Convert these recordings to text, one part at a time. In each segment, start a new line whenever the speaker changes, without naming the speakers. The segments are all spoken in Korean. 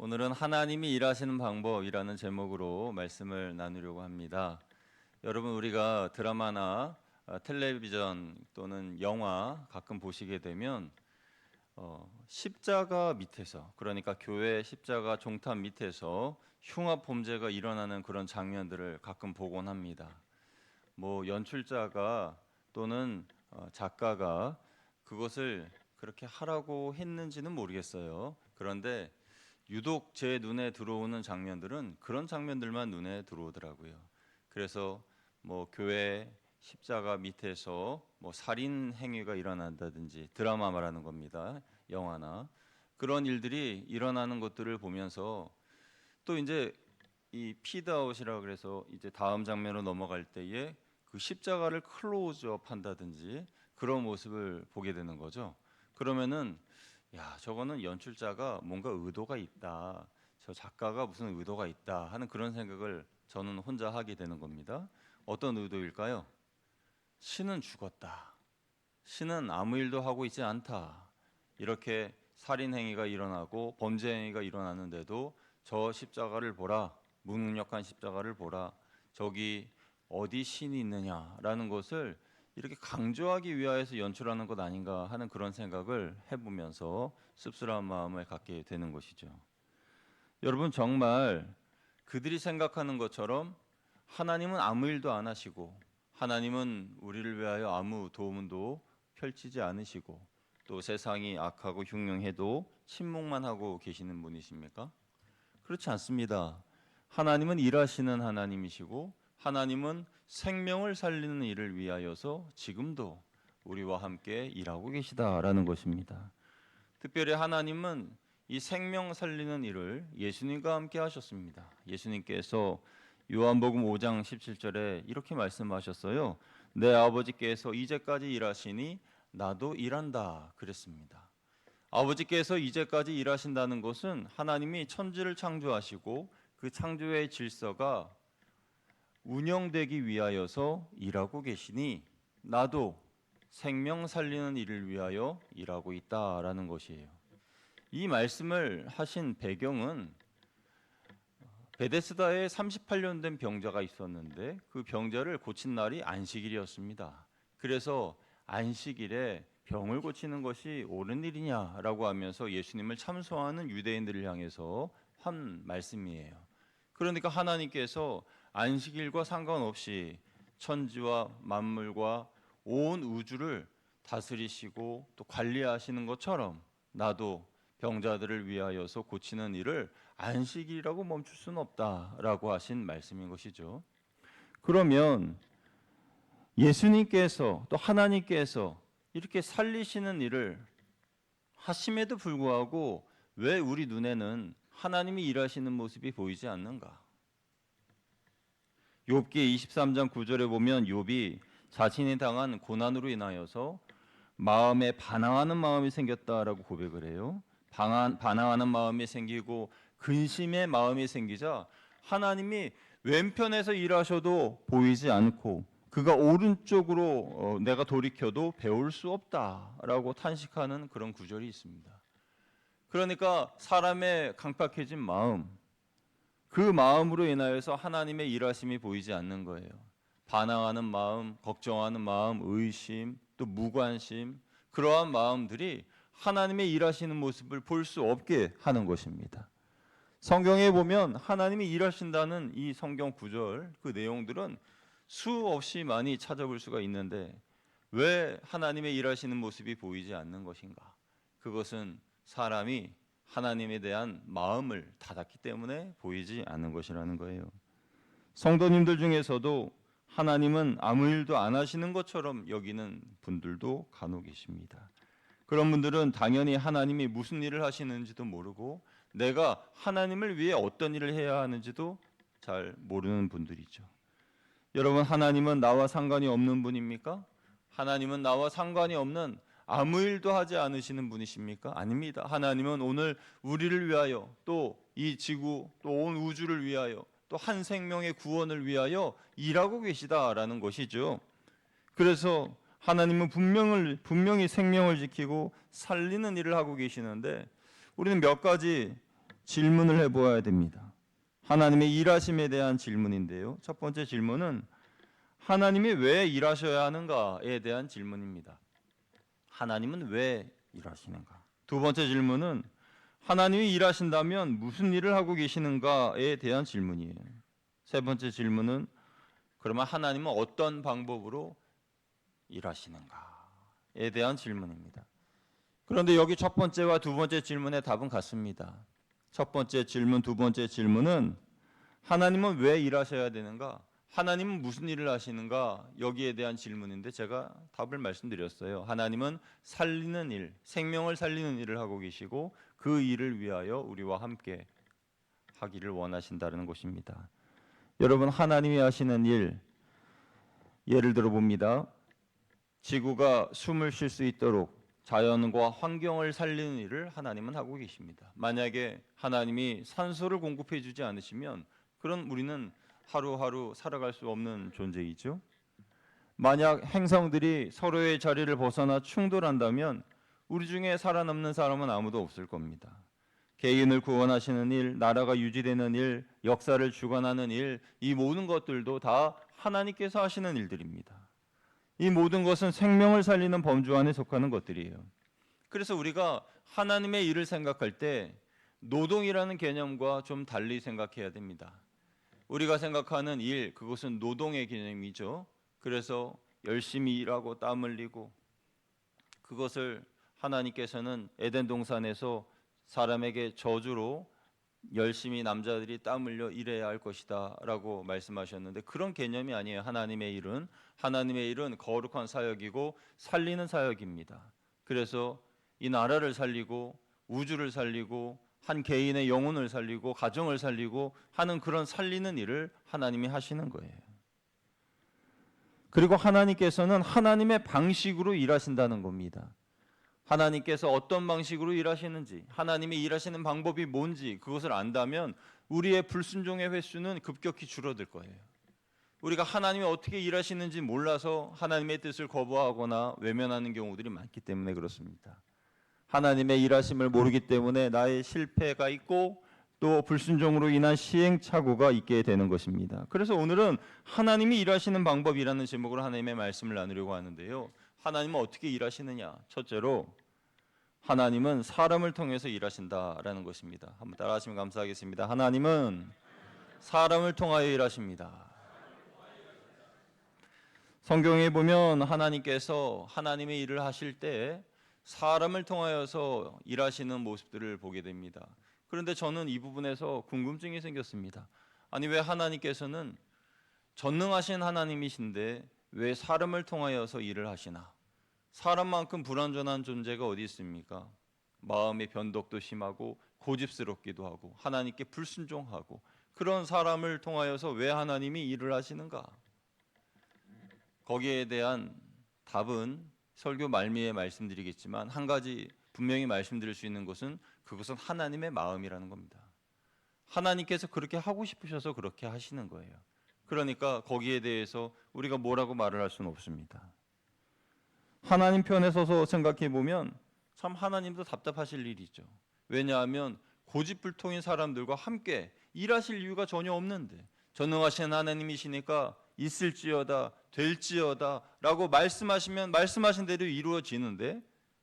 오늘은 하나님이 일하시는 방법이라는 제목으로 말씀을 나누려고 합니다. 여러분, 우리가 드라마나 텔레비전 또는 영화 가끔 보시게 되면 십자가 밑에서, 그러니까 교회 십자가 종탑 밑에서 흉악 범죄가 일어나는 그런 장면들을 가끔 보곤 합니다. 연출자가 또는 작가가 그것을 그렇게 하라고 했는지는 모르겠어요. 그런데 유독 제 눈에 들어오는 장면들은 그런 장면들만 눈에 들어오더라고요. 그래서 교회 십자가 밑에서 살인 행위가 일어난다든지, 드라마 말하는 겁니다. 영화나 그런 일들이 일어나는 것들을 보면서 또 이제 이 피드아웃이라 그래서 이제 다음 장면으로 넘어갈 때에 그 십자가를 클로즈업 한다든지 그런 모습을 보게 되는 거죠. 그러면은 저거는 연출자가 뭔가 의도가 있다, 저 작가가 무슨 의도가 있다 하는 그런 생각을 저는 혼자 하게 되는 겁니다. 어떤 의도일까요? 신은 죽었다, 신은 아무 일도 하고 있지 않다, 이렇게 살인 행위가 일어나고 범죄 행위가 일어나는데도 저 십자가를 보라, 무능력한 십자가를 보라, 저기 어디 신이 있느냐라는 것을 이렇게 강조하기 위하여서 연출하는 것 아닌가 하는 그런 생각을 해보면서 씁쓸한 마음을 갖게 되는 것이죠. 여러분, 정말 그들이 생각하는 것처럼 하나님은 아무 일도 안 하시고, 하나님은 우리를 위하여 아무 도움도 펼치지 않으시고, 또 세상이 악하고 흉흉해도 침묵만 하고 계시는 분이십니까? 그렇지 않습니다. 하나님은 일하시는 하나님이시고, 하나님은 생명을 살리는 일을 위하여서 지금도 우리와 함께 일하고 계시다라는 것입니다. 특별히 하나님은 이 생명 살리는 일을 예수님과 함께 하셨습니다. 예수님께서 요한복음 5장 17절에 이렇게 말씀하셨어요. 내 아버지께서 이제까지 일하시니 나도 일한다 그랬습니다. 아버지께서 이제까지 일하신다는 것은 하나님이 천지를 창조하시고 그 창조의 질서가 운영되기 위하여서 일하고 계시니 나도 생명 살리는 일을 위하여 일하고 있다라는 것이에요. 이 말씀을 하신 배경은 베데스다에 38년 된 병자가 있었는데 그 병자를 고친 날이 안식일이었습니다. 그래서 안식일에 병을 고치는 것이 옳은 일이냐라고 하면서 예수님을 참소하는 유대인들을 향해서 한 말씀이에요. 그러니까 하나님께서 안식일과 상관없이 천지와 만물과 온 우주를 다스리시고 또 관리하시는 것처럼 나도 병자들을 위하여서 고치는 일을 안식일이라고 멈출 수는 없다라고 하신 말씀인 것이죠. 그러면 예수님께서 또 하나님께서 이렇게 살리시는 일을 하심에도 불구하고 왜 우리 눈에는 하나님이 일하시는 모습이 보이지 않는가? 욥기 23장 9절에 보면 욥이 자신이 당한 고난으로 인하여서 마음에 반항하는 마음이 생겼다라고 고백을 해요. 반항하는 마음이 생기고 근심의 마음이 생기자 하나님이 왼편에서 일하셔도 보이지 않고 그가 오른쪽으로 내가 돌이켜도 배울 수 없다라고 탄식하는 그런 구절이 있습니다. 그러니까 사람의 강팍해진 마음, 그 마음으로 인하여서 하나님의 일하심이 보이지 않는 거예요. 반항하는 마음, 걱정하는 마음, 의심, 또 무관심, 그러한 마음들이 하나님의 일하시는 모습을 볼 수 없게 하는 것입니다. 성경에 보면 하나님이 일하신다는 이 성경 구절, 그 내용들은 수없이 많이 찾아볼 수가 있는데 왜 하나님의 일하시는 모습이 보이지 않는 것인가? 그것은 사람이 하나님에 대한 마음을 닫았기 때문에 보이지 않는 것이라는 거예요. 성도님들 중에서도 하나님은 아무 일도 안 하시는 것처럼 여기는 분들도 간혹 계십니다. 그런 분들은 당연히 하나님이 무슨 일을 하시는지도 모르고 내가 하나님을 위해 어떤 일을 해야 하는지도 잘 모르는 분들이죠. 여러분, 하나님은 나와 상관이 없는 분입니까? 하나님은 나와 상관이 없는 아무 일도 하지 않으시는 분이십니까? 아닙니다. 하나님은 오늘 우리를 위하여 또 이 지구 또 온 우주를 위하여 또 한 생명의 구원을 위하여 일하고 계시다라는 것이죠. 그래서 하나님은 분명히 생명을 지키고 살리는 일을 하고 계시는데 우리는 몇 가지 질문을 해보아야 됩니다. 하나님의 일하심에 대한 질문인데요. 첫 번째 질문은 하나님이 왜 일하셔야 하는가에 대한 질문입니다. 하나님은 왜 일하시는가? 두 번째 질문은 하나님이 일하신다면 무슨 일을 하고 계시는가에 대한 질문이에요. 세 번째 질문은 그러면 하나님은 어떤 방법으로 일하시는가에 대한 질문입니다. 그런데 여기 첫 번째와 두 번째 질문의 답은 같습니다. 첫 번째 질문, 두 번째 질문은 하나님은 왜 일하셔야 되는가? 하나님은 무슨 일을 하시는가? 여기에 대한 질문인데 제가 답을 말씀드렸어요. 하나님은 살리는 일, 생명을 살리는 일을 하고 계시고 그 일을 위하여 우리와 함께 하기를 원하신다는 것입니다. 여러분, 하나님이 하시는 일, 예를 들어 봅니다. 지구가 숨을 쉴 수 있도록 자연과 환경을 살리는 일을 하나님은 하고 계십니다. 만약에 하나님이 산소를 공급해 주지 않으시면 그럼 우리는 하루하루 살아갈 수 없는 존재이죠. 만약 행성들이 서로의 자리를 벗어나 충돌한다면 우리 중에 살아남는 사람은 아무도 없을 겁니다. 개인을 구원하시는 일, 나라가 유지되는 일, 역사를 주관하는 일, 이 모든 것들도 다 하나님께서 하시는 일들입니다. 이 모든 것은 생명을 살리는 범주 안에 속하는 것들이에요. 그래서 우리가 하나님의 일을 생각할 때 노동이라는 개념과 좀 달리 생각해야 됩니다. 우리가 생각하는 일, 그것은 노동의 개념이죠. 그래서 열심히 일하고 땀 흘리고 그것을 하나님께서는 에덴 동산에서 사람에게 저주로 열심히 남자들이 땀 흘려 일해야 할 것이다 라고 말씀하셨는데 그런 개념이 아니에요. 하나님의 일은 거룩한 사역이고 살리는 사역입니다. 그래서 이 나라를 살리고 우주를 살리고 한 개인의 영혼을 살리고 가정을 살리고 하는 그런 살리는 일을 하나님이 하시는 거예요. 그리고 하나님께서는 하나님의 방식으로 일하신다는 겁니다. 하나님께서 어떤 방식으로 일하시는지, 하나님이 일하시는 방법이 뭔지 그것을 안다면 우리의 불순종의 횟수는 급격히 줄어들 거예요. 우리가 하나님이 어떻게 일하시는지 몰라서 하나님의 뜻을 거부하거나 외면하는 경우들이 많기 때문에 그렇습니다. 하나님의 일하심을 모르기 때문에 나의 실패가 있고 또 불순종으로 인한 시행착오가 있게 되는 것입니다. 그래서 오늘은 하나님이 일하시는 방법이라는 제목으로 하나님의 말씀을 나누려고 하는데요. 하나님은 어떻게 일하시느냐? 첫째로 하나님은 사람을 통해서 일하신다라는 것입니다. 한번 따라하시면 감사하겠습니다. 하나님은 사람을 통하여 일하십니다. 성경에 보면 하나님께서 하나님의 일을 하실 때 사람을 통하여서 일하시는 모습들을 보게 됩니다. 그런데 저는 이 부분에서 궁금증이 생겼습니다. 아니 왜 하나님께서는 전능하신 하나님이신데 왜 사람을 통하여서 일을 하시나? 사람만큼 불완전한 존재가 어디 있습니까? 마음의 변덕도 심하고 고집스럽기도 하고 하나님께 불순종하고 그런 사람을 통하여서 왜 하나님이 일을 하시는가? 거기에 대한 답은 설교 말미에 말씀드리겠지만 한 가지 분명히 말씀드릴 수 있는 것은 그것은 하나님의 마음이라는 겁니다. 하나님께서 그렇게 하고 싶으셔서 그렇게 하시는 거예요. 그러니까 거기에 대해서 우리가 뭐라고 말을 할 수는 없습니다. 하나님 편에 서서 생각해 보면 참 하나님도 답답하실 일이죠. 왜냐하면 고집불통인 사람들과 함께 일하실 이유가 전혀 없는데 전능하신 하나님이시니까 있을지어다 될지어다 라고 말씀하시면 말씀하신 대로 이루어지는데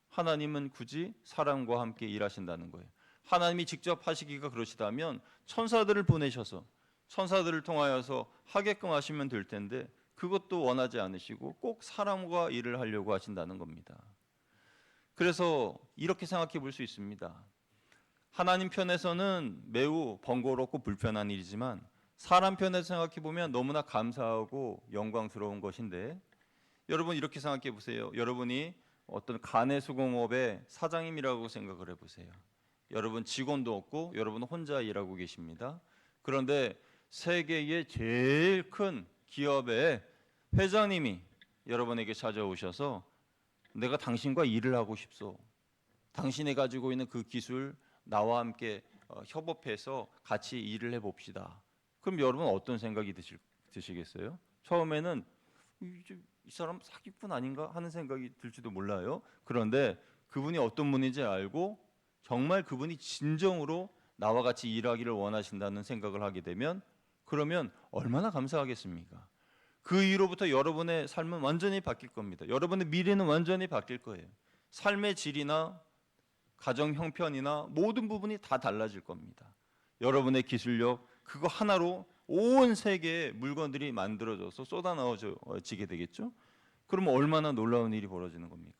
하나님은 굳이 사람과 함께 일하신다는 거예요. 하나님이 직접 하시기가 그러시다면 천사들을 보내셔서 천사들을 통하여서 하게끔 하시면 될 텐데 그것도 원하지 않으시고 꼭 사람과 일을 하려고 하신다는 겁니다. 그래서 이렇게 생각해 볼 수 있습니다. 하나님 편에서는 매우 번거롭고 불편한 일이지만 사람 편에서 생각해 보면 너무나 감사하고 영광스러운 것인데 여러분 이렇게 생각해 보세요. 여러분이 어떤 가내수공업의 사장님이라고 생각을 해보세요. 여러분 직원도 없고 여러분 혼자 일하고 계십니다. 그런데 세계의 제일 큰 기업의 회장님이 여러분에게 찾아오셔서 내가 당신과 일을 하고 싶소. 당신이 가지고 있는 그 기술 나와 함께 협업해서 같이 일을 해봅시다. 그럼 여러분 어떤 생각이 드시겠어요? 처음에는 이 사람 사기꾼 아닌가 하는 생각이 들지도 몰라요. 그런데 그분이 어떤 분인지 알고 정말 그분이 진정으로 나와 같이 일하기를 원하신다는 생각을 하게 되면 그러면 얼마나 감사하겠습니까? 그 이후로부터 여러분의 삶은 완전히 바뀔 겁니다. 여러분의 미래는 완전히 바뀔 거예요. 삶의 질이나 가정 형편이나 모든 부분이 다 달라질 겁니다. 여러분의 기술력 그거 하나로 온 세계의 물건들이 만들어져서 쏟아나오지게 되겠죠. 그러면 얼마나 놀라운 일이 벌어지는 겁니까?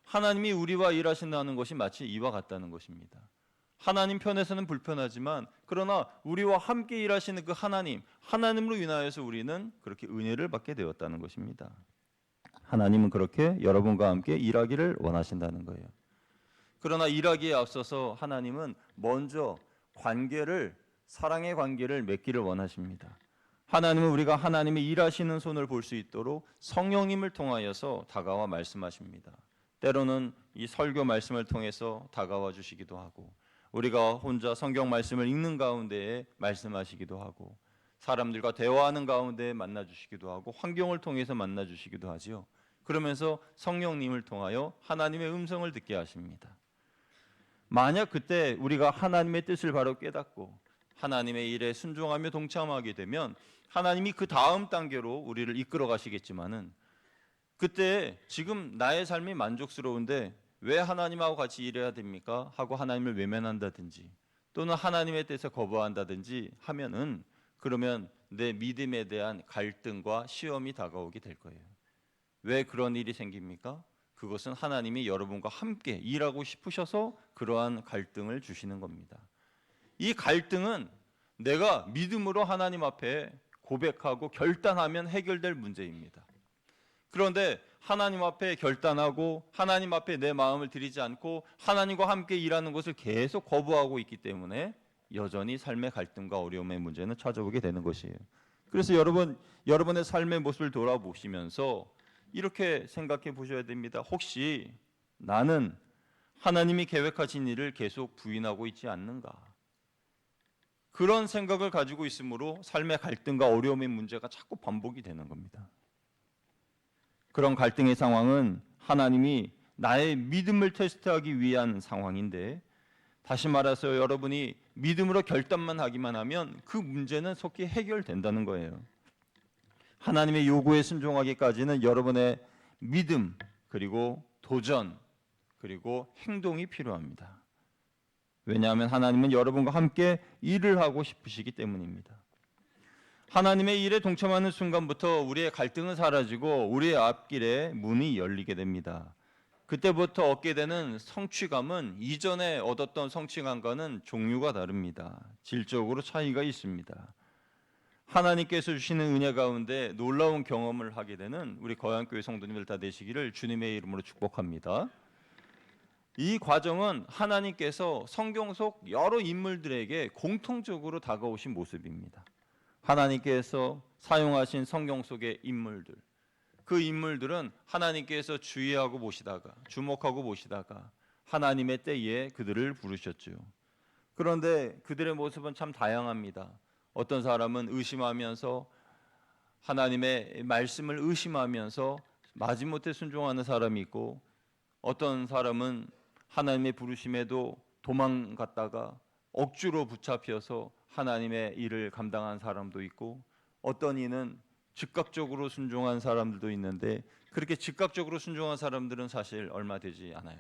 하나님이 우리와 일하신다는 것이 마치 이와 같다는 것입니다. 하나님 편에서는 불편하지만 그러나 우리와 함께 일하시는 그 하나님으로 인하여서 우리는 그렇게 은혜를 받게 되었다는 것입니다. 하나님은 그렇게 여러분과 함께 일하기를 원하신다는 거예요. 그러나 일하기에 앞서서 하나님은 먼저 사랑의 관계를 맺기를 원하십니다. 하나님은 우리가 하나님의 일하시는 손을 볼 수 있도록 성령님을 통하여서 다가와 말씀하십니다. 때로는 이 설교 말씀을 통해서 다가와 주시기도 하고 우리가 혼자 성경 말씀을 읽는 가운데에 말씀하시기도 하고 사람들과 대화하는 가운데 만나 주시기도 하고 환경을 통해서 만나 주시기도 하지요. 그러면서 성령님을 통하여 하나님의 음성을 듣게 하십니다. 만약 그때 우리가 하나님의 뜻을 바로 깨닫고 하나님의 일에 순종하며 동참하게 되면 하나님이 그 다음 단계로 우리를 이끌어 가시겠지만은 그때 지금 나의 삶이 만족스러운데 왜 하나님하고 같이 일해야 됩니까? 하고 하나님을 외면한다든지 또는 하나님의 뜻에 거부한다든지 하면은 그러면 내 믿음에 대한 갈등과 시험이 다가오게 될 거예요. 왜 그런 일이 생깁니까? 그것은 하나님이 여러분과 함께 일하고 싶으셔서 그러한 갈등을 주시는 겁니다. 이 갈등은 내가 믿음으로 하나님 앞에 고백하고 결단하면 해결될 문제입니다. 그런데 하나님 앞에 결단하고 하나님 앞에 내 마음을 드리지 않고 하나님과 함께 일하는 것을 계속 거부하고 있기 때문에 여전히 삶의 갈등과 어려움의 문제는 찾아오게 되는 것이에요. 그래서 여러분의 삶의 모습을 돌아보시면서 이렇게 생각해 보셔야 됩니다. 혹시 나는 하나님이 계획하신 일을 계속 부인하고 있지 않는가? 그런 생각을 가지고 있으므로 삶의 갈등과 어려움의 문제가 자꾸 반복이 되는 겁니다. 그런 갈등의 상황은 하나님이 나의 믿음을 테스트하기 위한 상황인데 다시 말해서 여러분이 믿음으로 결단만 하기만 하면 그 문제는 속히 해결된다는 거예요. 하나님의 요구에 순종하기까지는 여러분의 믿음 그리고 도전 그리고 행동이 필요합니다. 왜냐하면 하나님은 여러분과 함께 일을 하고 싶으시기 때문입니다. 하나님의 일에 동참하는 순간부터 우리의 갈등은 사라지고 우리의 앞길에 문이 열리게 됩니다. 그때부터 얻게 되는 성취감은 이전에 얻었던 성취감과는 종류가 다릅니다. 질적으로 차이가 있습니다. 하나님께서 주시는 은혜 가운데 놀라운 경험을 하게 되는 우리 거양교회 성도님들 다 되시기를 주님의 이름으로 축복합니다. 이 과정은 하나님께서 성경 속 여러 인물들에게 공통적으로 다가오신 모습입니다. 하나님께서 사용하신 성경 속의 인물들, 그 인물들은 하나님께서 주의하고 보시다가 주목하고 보시다가 하나님의 때에 그들을 부르셨죠. 그런데 그들의 모습은 참 다양합니다. 어떤 사람은 의심하면서 하나님의 말씀을 의심하면서 마지못해 순종하는 사람이 있고 어떤 사람은 하나님의 부르심에도 도망갔다가 억지로 붙잡혀서 하나님의 일을 감당한 사람도 있고 어떤 이는 즉각적으로 순종한 사람들도 있는데 그렇게 즉각적으로 순종한 사람들은 사실 얼마 되지 않아요.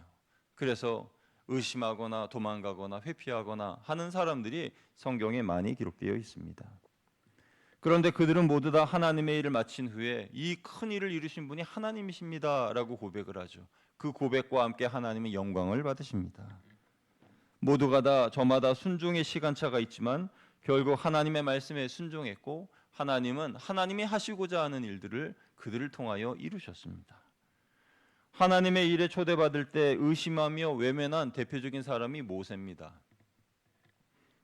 그래서 의심하거나 도망가거나 회피하거나 하는 사람들이 성경에 많이 기록되어 있습니다. 그런데 그들은 모두 다 하나님의 일을 마친 후에 이 큰 일을 이루신 분이 하나님이십니다라고 고백을 하죠. 그 고백과 함께 하나님의 영광을 받으십니다. 모두가 다 저마다 순종의 시간차가 있지만 결국 하나님의 말씀에 순종했고 하나님은 하나님이 하시고자 하는 일들을 그들을 통하여 이루셨습니다. 하나님의 일에 초대받을 때 의심하며 외면한 대표적인 사람이 모세입니다.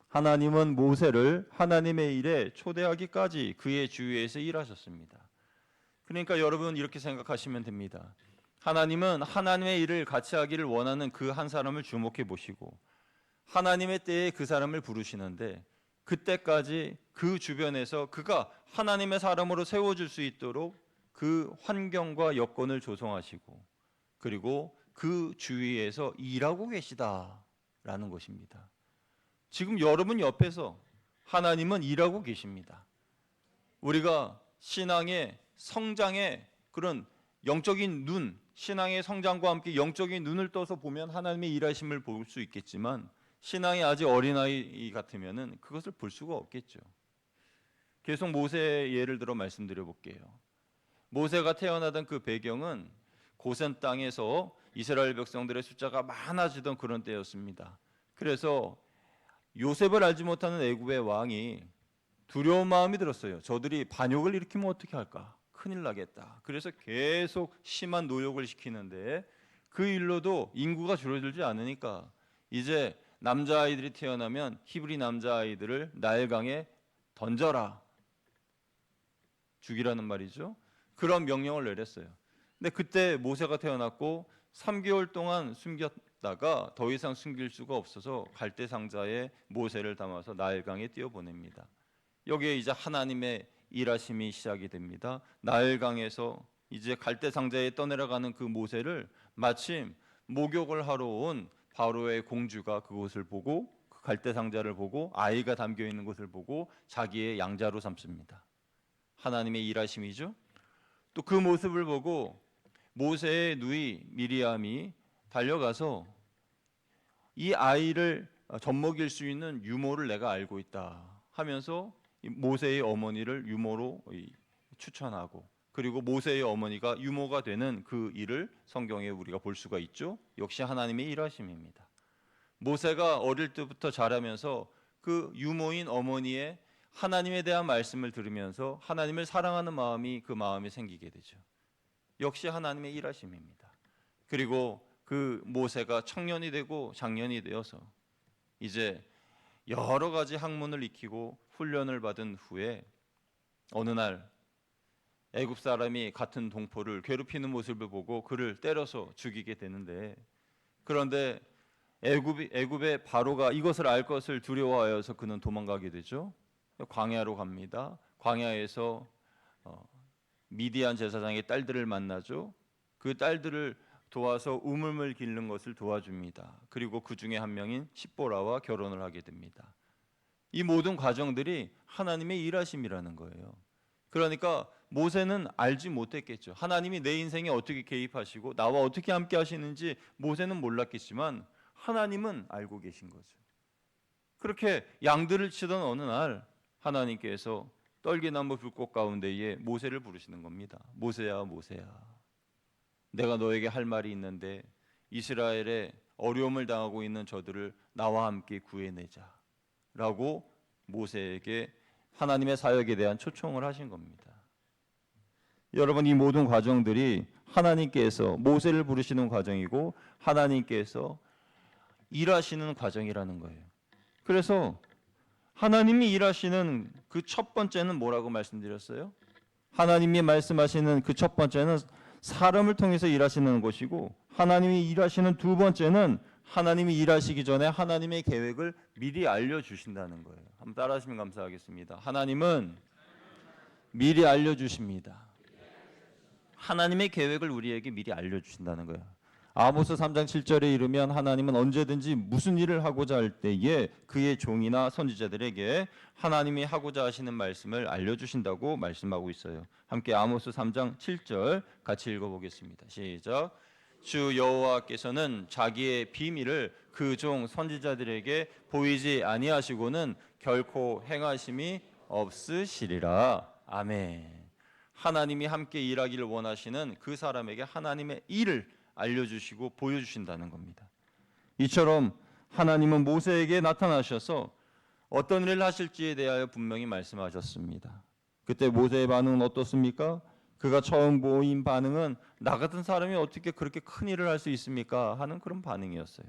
하나님은 모세를 하나님의 일에 초대하기까지 그의 주위에서 일하셨습니다. 그러니까 여러분 이렇게 생각하시면 됩니다. 하나님은 하나님의 일을 같이 하기를 원하는 그 한 사람을 주목해 보시고 하나님의 때에 그 사람을 부르시는데 그때까지 그 주변에서 그가 하나님의 사람으로 세워질 수 있도록 그 환경과 여건을 조성하시고 그리고 그 주위에서 일하고 계시다라는 것입니다. 지금 여러분 옆에서 하나님은 일하고 계십니다. 우리가 신앙의 성장의 그런 영적인 눈, 신앙의 성장과 함께 영적인 눈을 떠서 보면 하나님의 일하심을 볼 수 있겠지만 신앙이 아직 어린아이 같으면은 그것을 볼 수가 없겠죠. 계속 모세 예를 들어 말씀드려 볼게요. 모세가 태어나던 그 배경은 고센 땅에서 이스라엘 백성들의 숫자가 많아지던 그런 때였습니다. 그래서 요셉을 알지 못하는 애굽의 왕이 두려운 마음이 들었어요. 저들이 반역을 일으키면 어떻게 할까? 큰일 나겠다. 그래서 계속 심한 노역을 시키는데 그 일로도 인구가 줄어들지 않으니까 이제 남자아이들이 태어나면 히브리 남자아이들을 나일강에 던져라. 죽이라는 말이죠. 그런 명령을 내렸어요. 근데 그때 모세가 태어났고 3개월 동안 숨겼다가 더 이상 숨길 수가 없어서 갈대 상자에 모세를 담아서 나일강에 띄워보냅니다. 여기에 이제 하나님의 일하심이 시작이 됩니다. 나일강에서 이제 갈대 상자에 떠내려가는 그 모세를 마침 목욕을 하러 온 바로의 공주가 그곳을 보고 그 갈대 상자를 보고 아이가 담겨 있는 것을 보고 자기의 양자로 삼습니다. 하나님의 일하심이죠. 또 그 모습을 보고 모세의 누이 미리암이 달려가서 이 아이를 젖먹일 수 있는 유모를 내가 알고 있다 하면서 모세의 어머니를 유모로 추천하고 그리고 모세의 어머니가 유모가 되는 그 일을 성경에 우리가 볼 수가 있죠. 역시 하나님의 일하심입니다. 모세가 어릴 때부터 자라면서 그 유모인 어머니의 하나님에 대한 말씀을 들으면서 하나님을 사랑하는 마음이 그 마음에 생기게 되죠. 역시 하나님의 일하심입니다. 그리고 그 모세가 청년이 되고 장년이 되어서 이제 여러 가지 학문을 익히고 훈련을 받은 후에 어느 날 애굽 사람이 같은 동포를 괴롭히는 모습을 보고 그를 때려서 죽이게 되는데 그런데 애굽의 바로가 이것을 알 것을 두려워하여서 그는 도망가게 되죠. 광야로 갑니다. 광야에서 미디안 제사장의 딸들을 만나죠. 그 딸들을 도와서 우물을 기르는 것을 도와줍니다. 그리고 그 중에 한 명인 십보라와 결혼을 하게 됩니다. 이 모든 과정들이 하나님의 일하심이라는 거예요. 그러니까 모세는 알지 못했겠죠. 하나님이 내 인생에 어떻게 개입하시고 나와 어떻게 함께 하시는지 모세는 몰랐겠지만 하나님은 알고 계신 거죠. 그렇게 양들을 치던 어느 날 하나님께서 떨기나무 불꽃 가운데에 모세를 부르시는 겁니다. 모세야, 모세야. 내가 너에게 할 말이 있는데 이스라엘에 어려움을 당하고 있는 저들을 나와 함께 구해내자. 라고 모세에게 하나님의 사역에 대한 초청을 하신 겁니다. 여러분, 이 모든 과정들이 하나님께서 모세를 부르시는 과정이고 하나님께서 일하시는 과정이라는 거예요. 그래서 하나님이 일하시는 그 첫 번째는 뭐라고 말씀드렸어요? 하나님이 말씀하시는 그 첫 번째는 사람을 통해서 일하시는 것이고 하나님이 일하시는 두 번째는 하나님이 일하시기 전에 하나님의 계획을 미리 알려주신다는 거예요. 한번 따라하시면 감사하겠습니다. 하나님은 미리 알려주십니다. 하나님의 계획을 우리에게 미리 알려주신다는 거예요. 아모스 3장 7절에 이르면 하나님은 언제든지 무슨 일을 하고자 할 때에 그의 종이나 선지자들에게 하나님이 하고자 하시는 말씀을 알려주신다고 말씀하고 있어요. 함께 아모스 3장 7절 같이 읽어보겠습니다. 시작. 주 여호와께서는 자기의 비밀을 그 종 선지자들에게 보이지 아니하시고는 결코 행하심이 없으시리라. 아멘. 하나님이 함께 일하기를 원하시는 그 사람에게 하나님의 일을 알려주시고 보여주신다는 겁니다. 이처럼 하나님은 모세에게 나타나셔서 어떤 일을 하실지에 대하여 분명히 말씀하셨습니다. 그때 모세의 반응은 어떻습니까? 그가 처음 보인 반응은 나 같은 사람이 어떻게 그렇게 큰 일을 할 수 있습니까? 하는 그런 반응이었어요.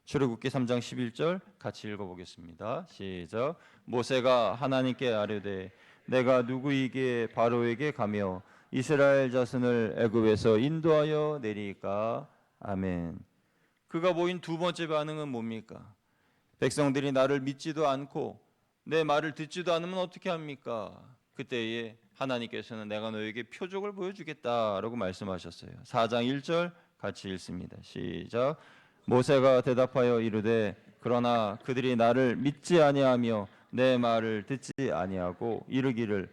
출애굽기 3장 11절 같이 읽어보겠습니다. 시작. 모세가 하나님께 아뢰되 내가 누구이기에 바로에게 가며 이스라엘 자손을 애굽에서 인도하여 내리까? 아멘. 그가 보인 두 번째 반응은 뭡니까? 백성들이 나를 믿지도 않고 내 말을 듣지도 않으면 어떻게 합니까? 그때에 하나님께서는 내가 너에게 표적을 보여주겠다라고 말씀하셨어요. 4장 1절 같이 읽습니다. 시작. 모세가 대답하여 이르되 그러나 그들이 나를 믿지 아니하며 내 말을 듣지 아니하고 이르기를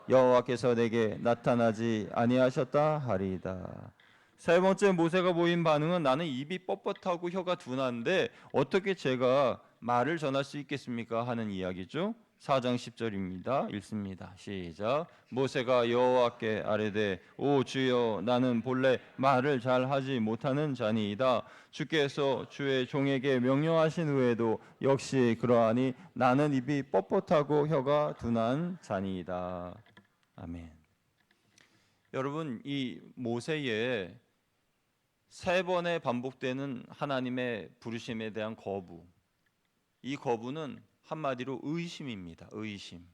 여호와께서 내게 나타나지 아니하셨다 하리이다. 세 번째 모세가 보인 반응은 나는 입이 뻣뻣하고 혀가 둔한데 어떻게 제가 말을 전할 수 있겠습니까? 하는 이야기죠. 4장 10절입니다. 읽습니다. 시작. 모세가 여호와께 아뢰되 오 주여 나는 본래 말을 잘 하지 못하는 자니이다. 주께서 주의 종에게 명령하신 후에도 역시 그러하니 나는 입이 뻣뻣하고 혀가 둔한 자니이다. 아멘. 여러분, 이 모세의 세 번에 반복되는 하나님의 부르심에 대한 거부, 이 거부는 한마디로 의심입니다. 의심.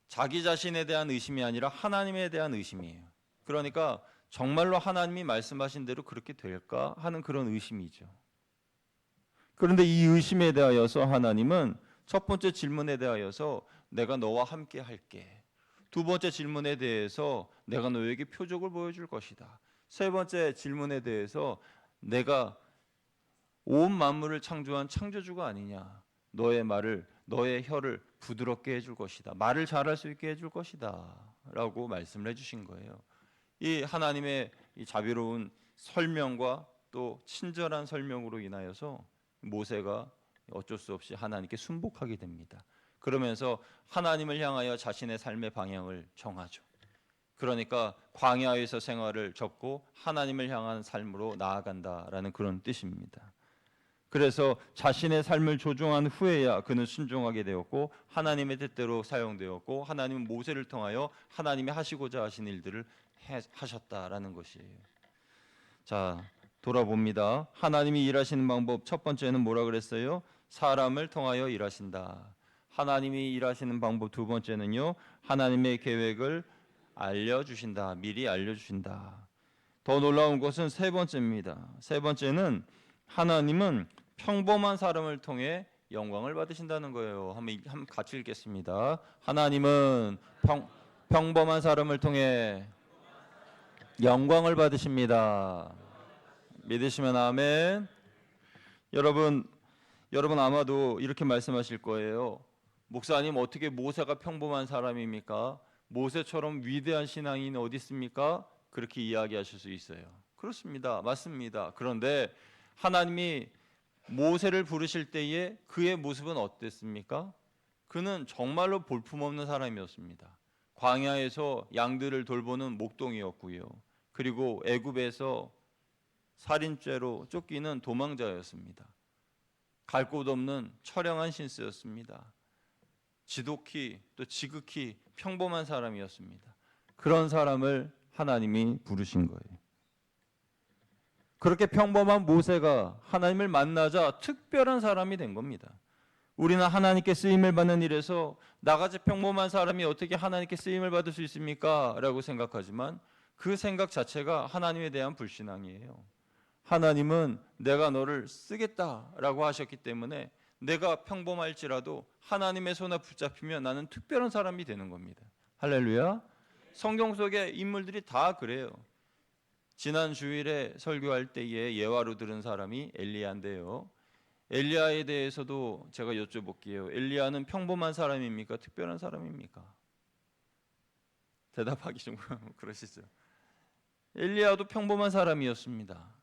자기 자신에 대한 의심이 아니라 하나님에 대한 의심이에요. 그러니까 정말로 하나님이 말씀하신 대로 그렇게 될까 하는 그런 의심이죠. 그런데 이 의심에 대하여서 하나님은 첫 번째 질문에 대하여서 내가 너와 함께 할게. 두 번째 질문에 대해서 내가 너에게 표적을 보여줄 것이다. 세 번째 질문에 대해서 내가 온 만물을 창조한 창조주가 아니냐. 너의 말을, 너의 혀를 부드럽게 해줄 것이다. 말을 잘할 수 있게 해줄 것이다. 라고 말씀을 해주신 거예요. 이 하나님의 이 자비로운 설명과 또 친절한 설명으로 인하여서 모세가 어쩔 수 없이 하나님께 순복하게 됩니다. 그러면서 하나님을 향하여 자신의 삶의 방향을 정하죠. 그러니까 광야에서 생활을 접고 하나님을 향한 삶으로 나아간다라는 그런 뜻입니다. 그래서 자신의 삶을 조종한 후에야 그는 순종하게 되었고 하나님의 뜻대로 사용되었고 하나님은 모세를 통하여 하나님이 하시고자 하신 일들을 하셨다라는 것이에요. 자, 돌아봅니다. 하나님이 일하시는 방법 첫 번째는 뭐라 그랬어요? 사람을 통하여 일하신다. 하나님이 일하시는 방법 두 번째는요, 하나님의 계획을 알려주신다. 미리 알려주신다. 더 놀라운 것은 세 번째입니다. 세 번째는 하나님은 평범한 사람을 통해 영광을 받으신다는 거예요. 한번 같이 읽겠습니다. 하나님은 평범한 사람을 통해 영광을 받으십니다. 믿으시면 아멘. 여러분 아마도 이렇게 말씀하실 거예요. 목사님, 어떻게 모세가 평범한 사람입니까? 모세처럼 위대한 신앙인 어디 있습니까? 그렇게 이야기하실 수 있어요. 그렇습니다. 맞습니다. 그런데 하나님이 모세를 부르실 때에 그의 모습은 어땠습니까? 그는 정말로 볼품없는 사람이었습니다. 광야에서 양들을 돌보는 목동이었고요. 그리고 애굽에서 살인죄로 쫓기는 도망자였습니다. 갈 곳 없는 처량한 신세였습니다. 지독히 또 지극히 평범한 사람이었습니다. 그런 사람을 하나님이 부르신 거예요. 그렇게 평범한 모세가 하나님을 만나자 특별한 사람이 된 겁니다. 우리는 하나님께 쓰임을 받는 일에서 나같이 평범한 사람이 어떻게 하나님께 쓰임을 받을 수 있습니까? 라고 생각하지만 그 생각 자체가 하나님에 대한 불신앙이에요. 하나님은 내가 너를 쓰겠다라고 하셨기 때문에 내가 평범할지라도 하나님의 손에 붙잡히면 나는 특별한 사람이 되는 겁니다. 할렐루야. 성경 속의 인물들이 다 그래요. 지난 주일에 설교할 때에 예화로 들은 사람이 엘리야인데요. 엘리야에 대해서도 제가 여쭤볼게요. 엘리야는 평범한 사람입니까? 특별한 사람입니까? 대답하기 좀 그러시죠. 엘리야도 평범한 사람이었습니다.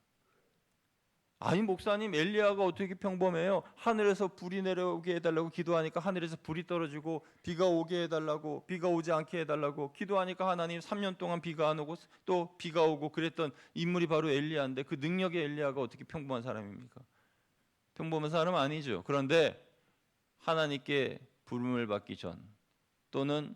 아니 목사님, 엘리야가 어떻게 평범해요? 하늘에서 불이 내려오게 해달라고 기도하니까 하늘에서 불이 떨어지고 비가 오게 해달라고, 비가 오지 않게 해달라고 기도하니까 하나님 3년 동안 비가 안 오고 또 비가 오고 그랬던 인물이 바로 엘리야인데 그 능력의 엘리야가 어떻게 평범한 사람입니까? 평범한 사람 아니죠. 그런데 하나님께 부름을 받기 전 또는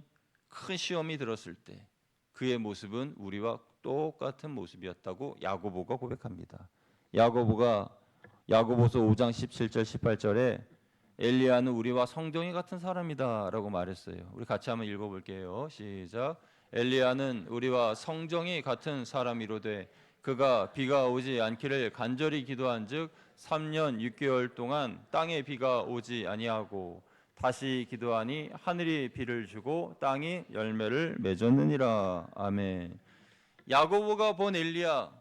큰 시험이 들었을 때 그의 모습은 우리와 똑같은 모습이었다고 야고보가 고백합니다. 야고보서 5장 17절 18절에 엘리야는 우리와 성경이 같은 사람이다 라고 말했어요. 우리 같이 한번 읽어볼게요. 시작. 엘리야는 우리와 성정이 같은 사람이로되 그가 비가 오지 않기를 간절히 기도한즉 3년 6개월 동안 땅에 비가 오지 아니하고 다시 기도하니 하늘이 비를 주고 땅이 열매를 맺었느니라. 아멘. 야고보가 본 엘리야,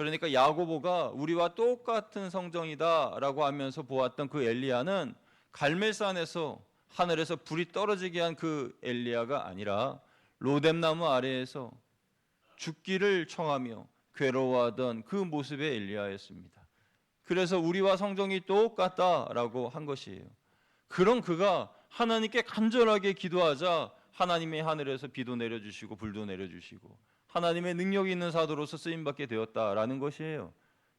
그러니까 야고보가 우리와 똑같은 성정이다라고 하면서 보았던 그 엘리야는 갈멜산에서 하늘에서 불이 떨어지게 한 그 엘리야가 아니라 로뎀나무 아래에서 죽기를 청하며 괴로워하던 그 모습의 엘리야였습니다. 그래서 우리와 성정이 똑같다라고 한 것이에요. 그런 그가 하나님께 간절하게 기도하자 하나님이 하늘에서 비도 내려주시고 불도 내려주시고 하나님의 능력이 있는 사도로서 쓰임받게 되었다라는 것이에요.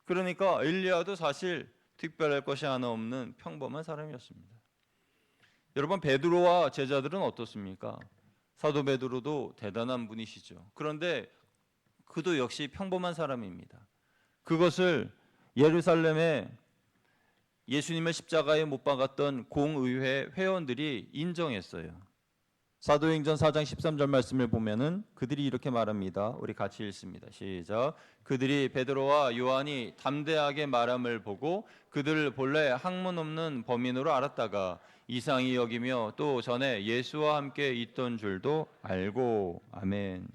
그러니까 엘리야도 사실 특별할 것이 하나 없는 평범한 사람이었습니다. 여러분, 베드로와 제자들은 어떻습니까? 사도 베드로도 대단한 분이시죠. 그런데 그도 역시 평범한 사람입니다. 그것을 예루살렘에 예수님의 십자가에 못 박았던 공의회 회원들이 인정했어요. 사도행전 4장 13절 말씀을 보면은 그들이 이렇게 말합니다. 우리 같이 읽습니다. 시작. 그들이 베드로와 요한이 담대하게 말함을 보고 그들을 본래 학문 없는 범인으로 알았다가 이상히 여기며 또 전에 예수와 함께 있던 줄도 알고. 아멘.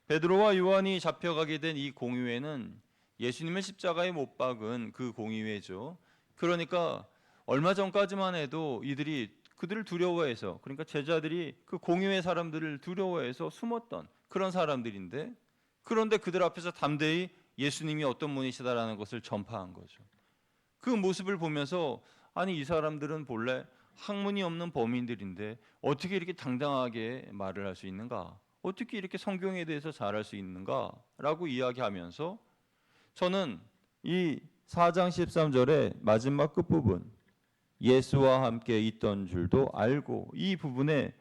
베드로와 요한이 잡혀가게 된 이 공의회는 예수님의 십자가에 못 박은 그 공의회죠. 그러니까 얼마 전까지만 해도 이들이 그들을 두려워해서, 그러니까 제자들이 그 공의회 사람들을 두려워해서 숨었던 그런 사람들인데, 그런데 그들 앞에서 담대히 예수님이 어떤 분이시다라는 것을 전파한 거죠. 그 모습을 보면서 아니, 이 사람들은 본래 학문이 없는 범인들인데 어떻게 이렇게 당당하게 말을 할 수 있는가? 어떻게 이렇게 성경에 대해서 잘할 수 있는가? 라고 이야기하면서 저는 이 4장 13절의 마지막 끝부분, 예수와 함께 있던 줄도 알고, 이 부분에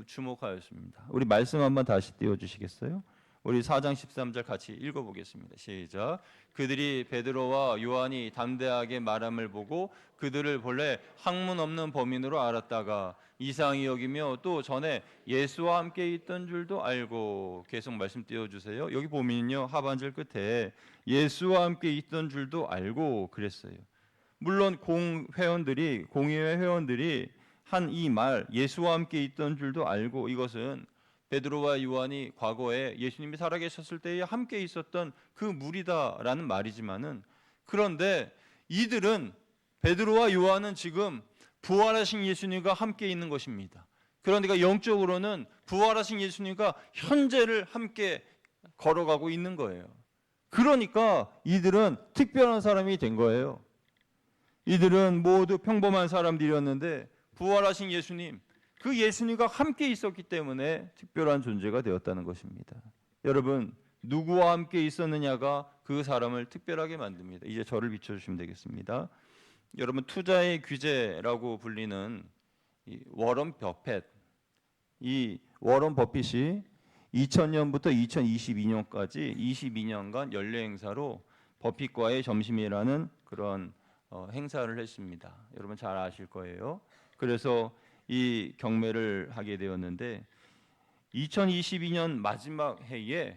주목하였습니다. 우리 말씀 한번 다시 띄워주시겠어요? 우리 4장 13절 같이 읽어보겠습니다. 시작. 그들이 베드로와 요한이 담대하게 말함을 보고 그들을 본래 학문 없는 범인으로 알았다가 이상히 여기며 또 전에 예수와 함께 있던 줄도 알고. 계속 말씀 띄워주세요. 여기 보면요, 하반절 끝에 예수와 함께 있던 줄도 알고 그랬어요. 물론 공의회 회원들이 한 이 말, 예수와 함께 있던 줄도 알고, 이것은 베드로와 요한이 과거에 예수님이 살아계셨을 때에 함께 있었던 그 무리다라는 말이지만은, 그런데 이들은, 베드로와 요한은 지금 부활하신 예수님과 함께 있는 것입니다. 그러니까 영적으로는 부활하신 예수님과 현재를 함께 걸어가고 있는 거예요. 그러니까 이들은 특별한 사람이 된 거예요. 이들은 모두 평범한 사람들이었는데 부활하신 예수님, 그 예수님과 함께 있었기 때문에 특별한 존재가 되었다는 것입니다. 여러분, 누구와 함께 있었느냐가 그 사람을 특별하게 만듭니다. 이제 저를 비춰주시면 되겠습니다. 여러분, 투자의 귀재라고 불리는 이 워런 버핏, 이 워런 버핏이 2000년부터 2022년까지 22년간 연례 행사로 버핏과의 점심이라는 그런 행사를 했습니다. 여러분 잘 아실 거예요. 그래서 이 경매를 하게 되었는데 2022년 마지막 해에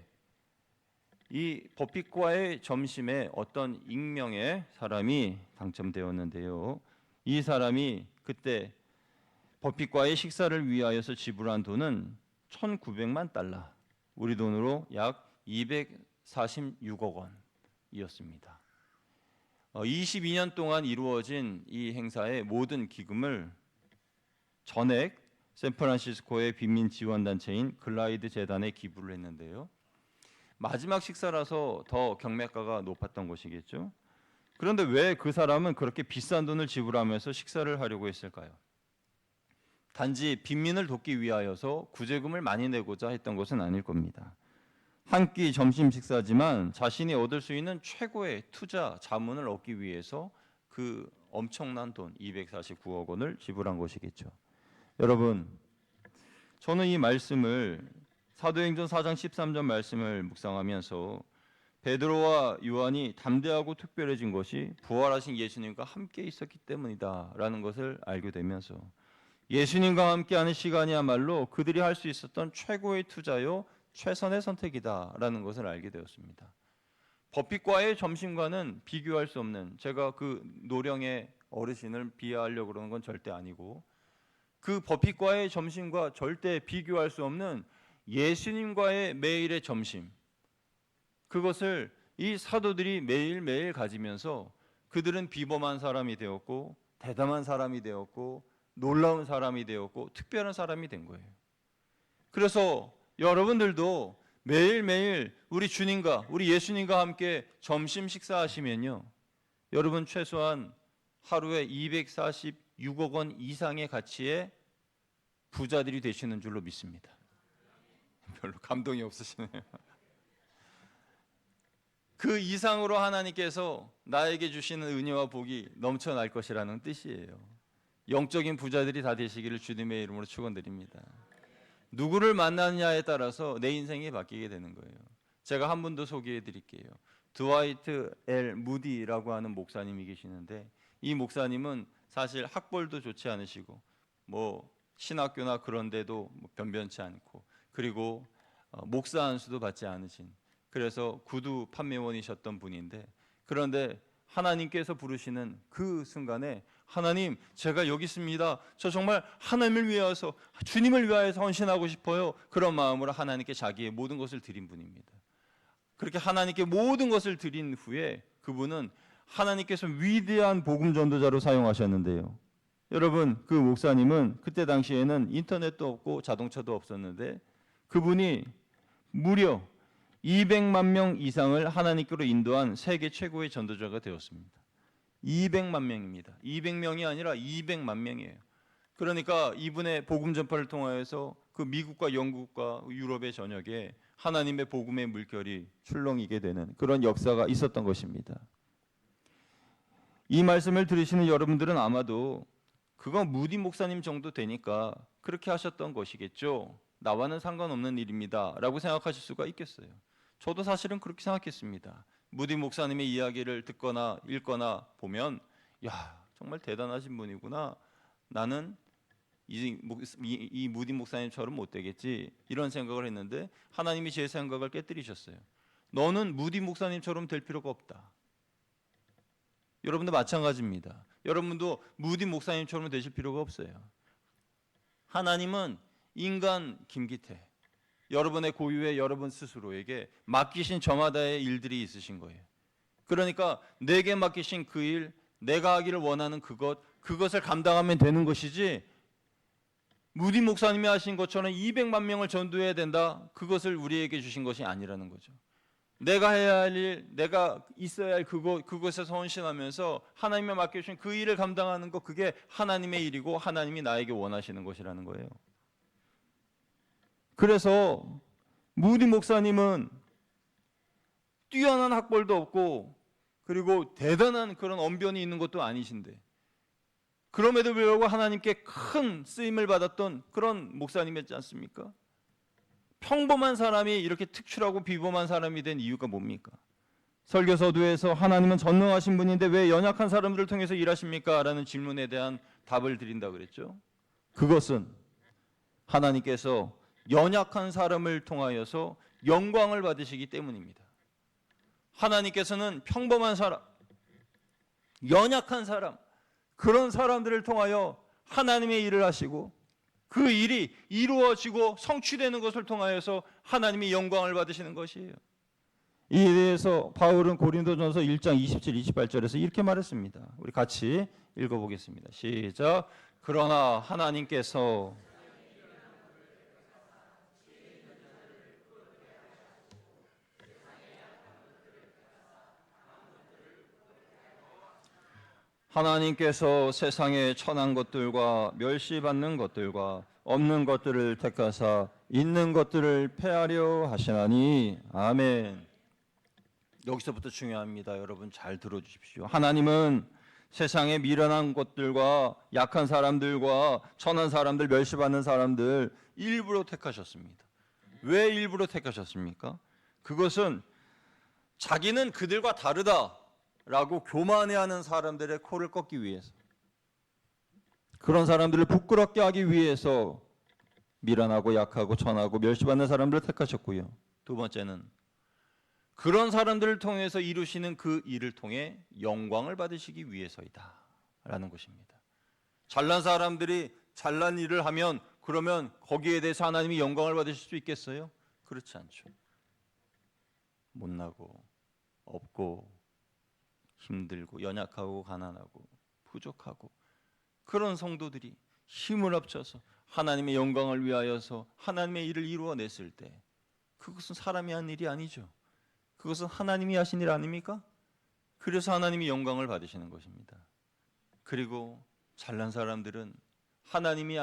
이 버핏과의 점심에 어떤 익명의 사람이 당첨되었는데요. 이 사람이 그때 버핏과의 식사를 위하여서 지불한 돈은 1,900만 달러, 우리 돈으로 약 246억 원이었습니다. 22년 동안 이루어진 이 행사의 모든 기금을 전액 샌프란시스코의 빈민 지원 단체인 글라이드 재단에 기부를 했는데요. 마지막 식사라서 더 경매가가 높았던 것이겠죠. 그런데 왜 그 사람은 그렇게 비싼 돈을 지불하면서 식사를 하려고 했을까요? 단지 빈민을 돕기 위하여서 구제금을 많이 내고자 했던 것은 아닐 겁니다. 한 끼 점심 식사지만 자신이 얻을 수 있는 최고의 투자 자문을 얻기 위해서 그 엄청난 돈 249억 원을 지불한 것이겠죠. 여러분, 저는 이 말씀을, 사도행전 4장 13절 말씀을 묵상하면서 베드로와 요한이 담대하고 특별해진 것이 부활하신 예수님과 함께 있었기 때문이다라는 것을 알게 되면서 예수님과 함께하는 시간이야말로 그들이 할 수 있었던 최고의 투자요 최선의 선택이다라는 것을 알게 되었습니다. 버핏과의 점심과는 비교할 수 없는, 제가 그 노령의 어르신을 비하하려고 그러는 건 절대 아니고, 그 버핏과의 점심과 절대 비교할 수 없는 예수님과의 매일의 점심, 그것을 이 사도들이 매일매일 가지면서 그들은 비범한 사람이 되었고 대담한 사람이 되었고 놀라운 사람이 되었고 특별한 사람이 된 거예요. 그래서 여러분들도 매일매일 우리 주님과 우리 예수님과 함께 점심 식사하시면요, 여러분 최소한 하루에 246억 원 이상의 가치의 부자들이 되시는 줄로 믿습니다. 별로 감동이 없으시네요. 그 이상으로 하나님께서 나에게 주시는 은혜와 복이 넘쳐날 것이라는 뜻이에요. 영적인 부자들이 다 되시기를 주님의 이름으로 축원드립니다. 누구를 만나느냐에 따라서 내 인생이 바뀌게 되는 거예요. 제가 한 분 더 소개해 드릴게요. 드와이트 L 무디라고 하는 목사님이 계시는데, 이 목사님은 사실 학벌도 좋지 않으시고 뭐 신학교나 그런 데도 변변치 않고, 그리고 목사 안수도 받지 않으신, 그래서 구두 판매원이셨던 분인데, 그런데 하나님께서 부르시는 그 순간에 하나님, 제가 여기 있습니다. 저 정말 하나님을 위해서, 주님을 위하여서 헌신하고 싶어요. 그런 마음으로 하나님께 자기의 모든 것을 드린 분입니다. 그렇게 하나님께 모든 것을 드린 후에 그분은 하나님께서 위대한 복음 전도자로 사용하셨는데요. 여러분, 그 목사님은 그때 당시에는 인터넷도 없고 자동차도 없었는데 그분이 무려 200만 명 이상을 하나님께로 인도한 세계 최고의 전도자가 되었습니다. 200만 명입니다. 200명이 아니라 200만 명이에요. 그러니까 이분의 복음 전파를 통하여서 그 미국과 영국과 유럽의 전역에 하나님의 복음의 물결이 출렁이게 되는 그런 역사가 있었던 것입니다. 이 말씀을 들으시는 여러분들은 아마도 그건 무디 목사님 정도 되니까 그렇게 하셨던 것이겠죠, 나와는 상관없는 일입니다 라고 생각하실 수가 있겠어요. 저도 사실은 그렇게 생각했습니다. 무디 목사님의 이야기를 듣거나 읽거나 보면, 야, 정말 대단하신 분이구나, 나는 이 무디 목사님처럼 못 되겠지, 이런 생각을 했는데 하나님이 제 생각을 깨뜨리셨어요. 너는 무디 목사님처럼 될 필요가 없다. 여러분도 마찬가지입니다. 여러분도 무디 목사님처럼 되실 필요가 없어요. 하나님은 인간 김기태, 여러분의 고유의 여러분 스스로에게 맡기신 저마다의 일들이 있으신 거예요. 그러니까 내게 맡기신 그 일, 내가 하기를 원하는 그것을 감당하면 되는 것이지, 무디 목사님이 하신 것처럼 200만 명을 전도해야 된다, 그것을 우리에게 주신 것이 아니라는 거죠. 내가 해야 할 일, 내가 있어야 할 그것에서 헌신하면서 하나님의 맡겨주신 그 일을 감당하는 것, 그게 하나님의 일이고 하나님이 나에게 원하시는 것이라는 거예요. 그래서 무디 목사님은 뛰어난 학벌도 없고 그리고 대단한 그런 언변이 있는 것도 아니신데, 그럼에도 불구하고 하나님께 큰 쓰임을 받았던 그런 목사님이었지 않습니까? 평범한 사람이 이렇게 특출하고 비범한 사람이 된 이유가 뭡니까? 설교서두에서 하나님은 전능하신 분인데 왜 연약한 사람들을 통해서 일하십니까? 라는 질문에 대한 답을 드린다 그랬죠. 그것은 하나님께서 연약한 사람을 통하여서 영광을 받으시기 때문입니다. 하나님께서는 평범한 사람, 연약한 사람, 그런 사람들을 통하여 하나님의 일을 하시고 그 일이 이루어지고 성취되는 것을 통하여서 하나님이 영광을 받으시는 것이에요. 이에 대해서 바울은 고린도전서 1장 27, 28절에서 이렇게 말했습니다. 우리 같이 읽어보겠습니다. 시작. 그러나 하나님께서 세상에 천한 것들과 멸시받는 것들과 없는 것들을 택하사 있는 것들을 폐하려 하시나니. 아멘. 여기서부터 중요합니다. 여러분 잘 들어주십시오. 하나님은 세상에 미련한 것들과 약한 사람들과 천한 사람들, 멸시받는 사람들 일부러 택하셨습니다. 왜 일부러 택하셨습니까? 그것은 자기는 그들과 다르다 라고 교만해하는 사람들의 코를 꺾기 위해서, 그런 사람들을 부끄럽게 하기 위해서 미련하고 약하고 천하고 멸시받는 사람들을 택하셨고요. 두 번째는 그런 사람들을 통해서 이루시는 그 일을 통해 영광을 받으시기 위해서이다 라는 것입니다. 잘난 사람들이 잘난 일을 하면 그러면 거기에 대해서 하나님이 영광을 받으실 수 있겠어요? 그렇지 않죠. 못나고 없고 힘들고 연약하고 가난하고 부족하고 그런 성도들이 힘을 합쳐서 하나님의 영광을 위하여서 하나님의 일을 이루어냈을 때 그것은 사람이 한 일이 아니죠. 그것은 하나님이 하신 일 아닙니까? 그래서 하나님이 영광을 받으시는 것입니다. 그리고 잘난 사람들은 하나님이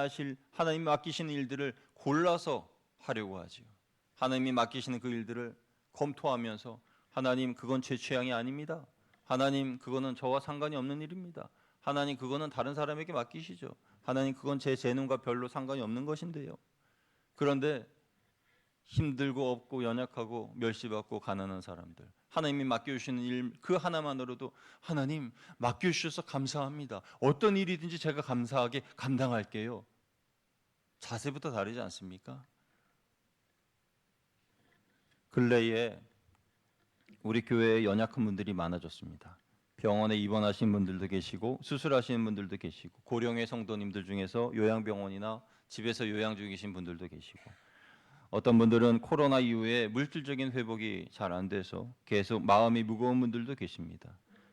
맡기시는 일들을 골라서 하려고 하지요. 하나님이 맡기시는 그 일들을 검토하면서 하나님 그건 제 취향이 아닙니다. 하나님 그거는 저와 상관이 없는 일입니다. 하나님 그거는 다른 사람에게 맡기시죠. 하나님 그건 제 재능과 별로 상관이 없는 것인데요. 그런데 힘들고 없고 연약하고 멸시받고 가난한 사람들, 하나님이 맡겨주시는 일 그 하나만으로도 하나님 맡겨주셔서 감사합니다. 어떤 일이든지 제가 감사하게 감당할게요. 자세부터 다르지 않습니까? 근래에 우리 교회에 연약한 분들이 많아졌습니다. 병원에 입원하신 분들도 계시고 수술하시는 분들도 계시고 고령의 성도님들 중에서 요양병원이나 집에서 요양 중이신 분들도 계시고 어떤 분들은 코로나 이후에 물질적인 회복이 잘 안 돼서 계속 마음이 무거운 분들도 계십니다.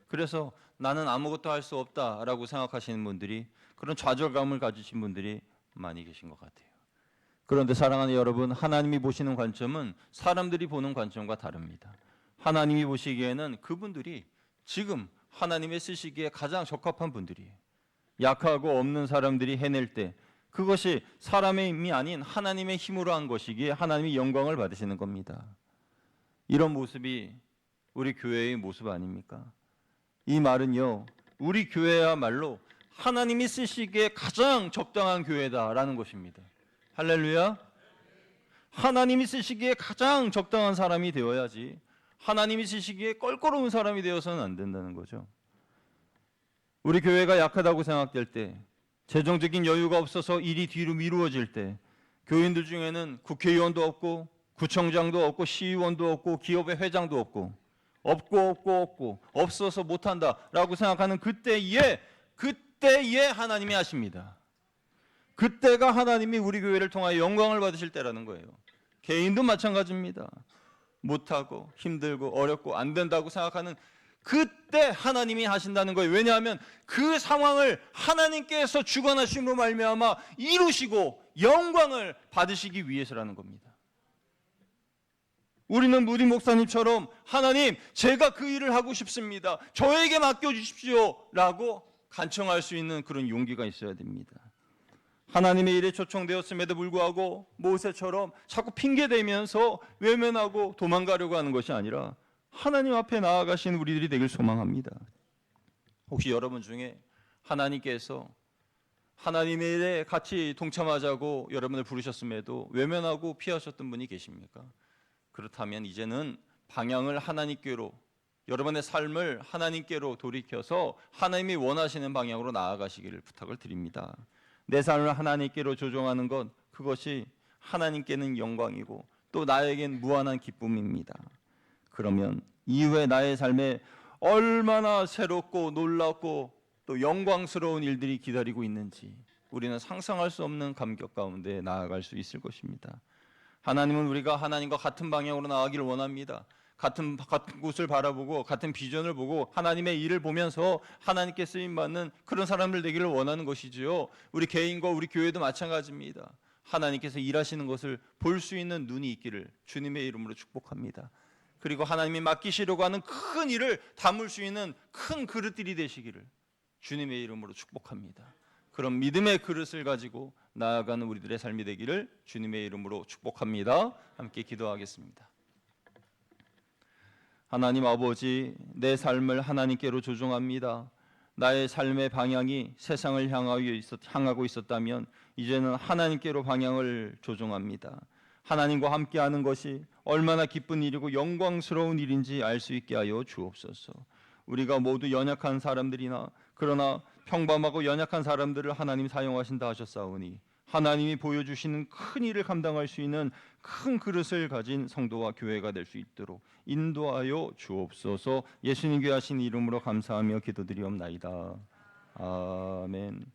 그래서 나는 아무것도 할 수 없다라고 생각하시는 분들이 그런 좌절감을 가지신 분들이 많이 계신 것 같아요. 그런데 사랑하는 여러분, 하나님이 보시는 관점은 사람들이 보는 관점과 다릅니다. 하나님이 보시기에는 그분들이 지금 하나님의 쓰시기에 가장 적합한 분들이에요. 약하고 없는 사람들이 해낼 때 그것이 사람의 힘이 아닌 하나님의 힘으로 한 것이기에 하나님이 영광을 받으시는 겁니다. 이런 모습이 우리 교회의 모습 아닙니까? 이 말은요, 우리 교회야말로 하나님이 쓰시기에 가장 적당한 교회다라는 것입니다. 할렐루야. 하나님이 쓰시기에 가장 적당한 사람이 되어야지 하나님이 쓰시기에 껄끄러운 사람이 되어서는 안 된다는 거죠. 우리 교회가 약하다고 생각될 때, 재정적인 여유가 없어서 일이 뒤로 미루어질 때, 교인들 중에는 국회의원도 없고 구청장도 없고 시의원도 없고 기업의 회장도 없고 없어서 못한다라고 생각하는 그때에 하나님이 하십니다. 그때가 하나님이 우리 교회를 통하여 영광을 받으실 때라는 거예요. 개인도 마찬가지입니다. 못하고 힘들고 어렵고 안 된다고 생각하는 그때 하나님이 하신다는 거예요. 왜냐하면 그 상황을 하나님께서 주관하심으로 말미암아 이루시고 영광을 받으시기 위해서라는 겁니다. 우리는 무디 목사님처럼 하나님 제가 그 일을 하고 싶습니다. 저에게 맡겨주십시오 라고 간청할 수 있는 그런 용기가 있어야 됩니다. 하나님의 일에 초청되었음에도 불구하고 모세처럼 자꾸 핑계대면서 외면하고 도망가려고 하는 것이 아니라 하나님 앞에 나아가신 우리들이 되길 소망합니다. 혹시 여러분 중에 하나님께서 하나님의 일에 같이 동참하자고 여러분을 부르셨음에도 외면하고 피하셨던 분이 계십니까? 그렇다면 이제는 방향을 하나님께로, 여러분의 삶을 하나님께로 돌이켜서 하나님이 원하시는 방향으로 나아가시기를 부탁을 드립니다. 내 삶을 하나님께로 조정하는 것, 그것이 하나님께는 영광이고 또 나에겐 무한한 기쁨입니다. 그러면 이후에 나의 삶에 얼마나 새롭고 놀랍고 또 영광스러운 일들이 기다리고 있는지 우리는 상상할 수 없는 감격 가운데 나아갈 수 있을 것입니다. 하나님은 우리가 하나님과 같은 방향으로 나아가기를 원합니다. 같은 곳을 바라보고 같은 비전을 보고 하나님의 일을 보면서 하나님께 쓰임받는 그런 사람들 되기를 원하는 것이지요. 우리 개인과 우리 교회도 마찬가지입니다. 하나님께서 일하시는 것을 볼 수 있는 눈이 있기를 주님의 이름으로 축복합니다. 그리고 하나님이 맡기시려고 하는 큰 일을 담을 수 있는 큰 그릇들이 되시기를 주님의 이름으로 축복합니다. 그런 믿음의 그릇을 가지고 나아가는 우리들의 삶이 되기를 주님의 이름으로 축복합니다. 함께 기도하겠습니다. 하나님 아버지, 내 삶을 하나님께로 조종합니다. 나의 삶의 방향이 세상을 향하고 있었다면 이제는 하나님께로 방향을 조종합니다. 하나님과 함께하는 것이 얼마나 기쁜 일이고 영광스러운 일인지 알 수 있게 하여 주옵소서. 우리가 모두 연약한 사람들이나 그러나 평범하고 연약한 사람들을 하나님 사용하신다 하셨사오니 하나님이 보여주시는 큰 일을 감당할 수 있는 큰 그릇을 가진 성도와 교회가 될 수 있도록 인도하여 주옵소서. 예수님 귀하신 이름으로 감사하며 기도드리옵나이다. 아멘.